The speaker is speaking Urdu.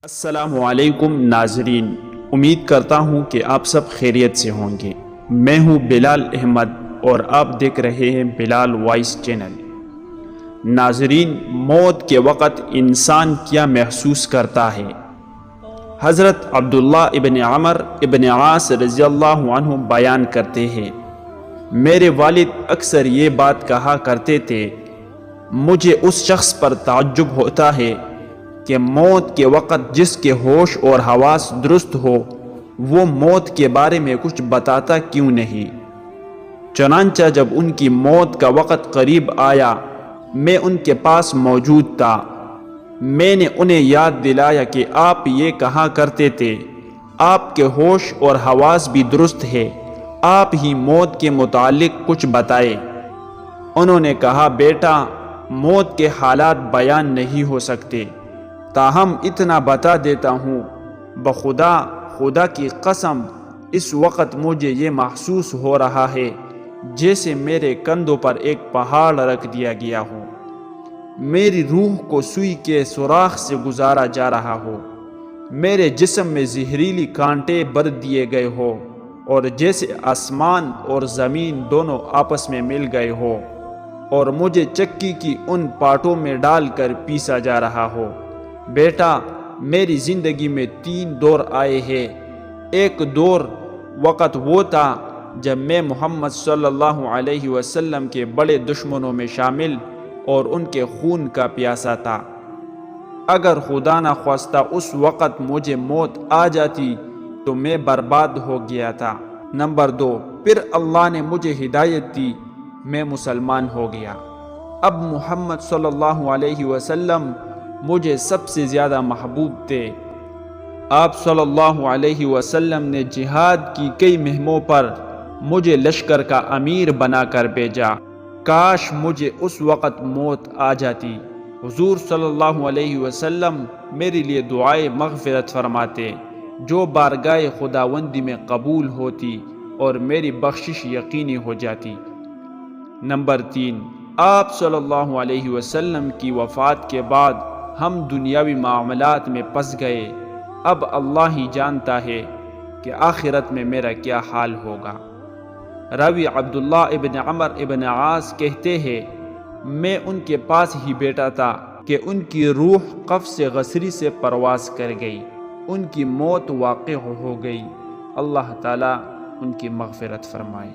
السلام علیکم ناظرین، امید کرتا ہوں کہ آپ سب خیریت سے ہوں گے۔ میں ہوں بلال احمد اور آپ دیکھ رہے ہیں بلال وائس چینل۔ ناظرین، موت کے وقت انسان کیا محسوس کرتا ہے؟ حضرت عبداللہ ابن عمر ابن عاص رضی اللہ عنہ بیان کرتے ہیں، میرے والد اکثر یہ بات کہا کرتے تھے، مجھے اس شخص پر تعجب ہوتا ہے کہ موت کے وقت جس کے ہوش اور حواس درست ہو وہ موت کے بارے میں کچھ بتاتا کیوں نہیں؟ چنانچہ جب ان کی موت کا وقت قریب آیا، میں ان کے پاس موجود تھا۔ میں نے انہیں یاد دلایا کہ آپ یہ کہا کرتے تھے، آپ کے ہوش اور حواس بھی درست ہے، آپ ہی موت کے متعلق کچھ بتائیں۔ انہوں نے کہا، بیٹا، موت کے حالات بیان نہیں ہو سکتے، تاہم اتنا بتا دیتا ہوں، خدا کی قسم، اس وقت مجھے یہ محسوس ہو رہا ہے جیسے میرے کندھوں پر ایک پہاڑ رکھ دیا گیا ہو، میری روح کو سوئی کے سوراخ سے گزارا جا رہا ہو، میرے جسم میں زہریلی کانٹے بر دیے گئے ہو، اور جیسے آسمان اور زمین دونوں آپس میں مل گئے ہو اور مجھے چکی کی ان پاٹوں میں ڈال کر پیسا جا رہا ہو۔ بیٹا، میری زندگی میں 3 دور آئے ہیں۔ ایک دور وقت وہ تھا جب میں محمد صلی اللہ علیہ وسلم کے بڑے دشمنوں میں شامل اور ان کے خون کا پیاسا تھا۔ اگر خدا نہ خواستہ اس وقت مجھے موت آ جاتی تو میں برباد ہو گیا تھا۔ نمبر 2، پھر اللہ نے مجھے ہدایت دی، میں مسلمان ہو گیا۔ اب محمد صلی اللہ علیہ وسلم مجھے سب سے زیادہ محبوب تھے۔ آپ صلی اللہ علیہ وسلم نے جہاد کی کئی مہموں پر مجھے لشکر کا امیر بنا کر بھیجا۔ کاش مجھے اس وقت موت آ جاتی۔ حضور صلی اللہ علیہ وسلم میرے لیے دعائے مغفرت فرماتے جو بارگاہ خداوندی میں قبول ہوتی اور میری بخشش یقینی ہو جاتی۔ نمبر 3، آپ صلی اللہ علیہ وسلم کی وفات کے بعد ہم دنیاوی معاملات میں پھنس گئے۔ اب اللہ ہی جانتا ہے کہ آخرت میں میرا کیا حال ہوگا۔ راوی عبداللہ ابن عمر ابن عاص کہتے ہیں، میں ان کے پاس ہی بیٹھا تھا کہ ان کی روح قفس غصری سے پرواز کر گئی، ان کی موت واقع ہو گئی۔ اللہ تعالیٰ ان کی مغفرت فرمائے۔